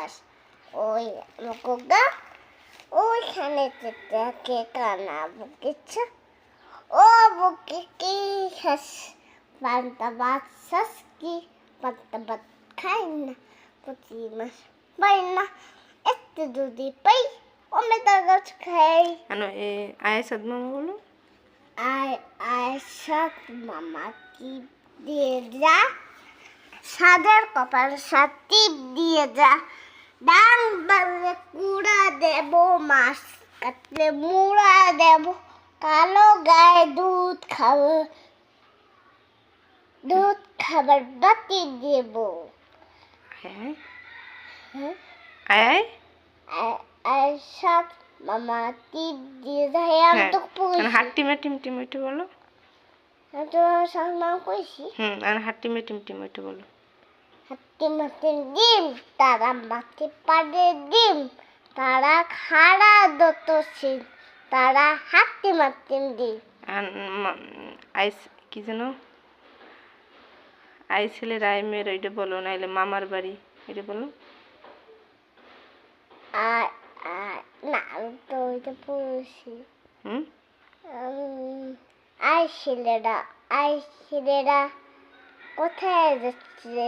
গাছ ওই কোকা ওইখানে থাকে কানা বুকেছে ও বুকে কি খাস পান্তা ভাত খাস কি পান্তা ভাত খাই না প্রতি মাস পাই না একটু যদি পাই অমেতা গাছ খাই আয়েশাদ মামা বলো আয়েশাদ মামা টিপ দিয়ে যা সাদের কপাল টিপ দিয়ে যা ডাং বাড়লে কুড়া দেব মাছ কাটলে মুড়া দেব কালো গায়ে দুধ খাবার বাতি দেব হ্যাঁ হ্যাঁ আয় আয়েশাদ মামা টিপ দিয়ে যায় আমি তো হাট্টিমে টিম টিম ওইটা বলো তো সালমান কইছি আর হাট্টিমে টিম টিম ওইটা বলো হাট্টি মাটির ডিম তারা মাটি পাড়ে ডিম তারা খাড়া দতসিন তারা হাট্টি মাটির ডিম আর আইস কি যেন আই ছেলের আই মেয়ের ওইটা বলো নাইলে মামার বাড়ি এটা বলো আর না আমি তো ওইটা পড়েছি আই ছেলেরা কোথায় যাচ্ছে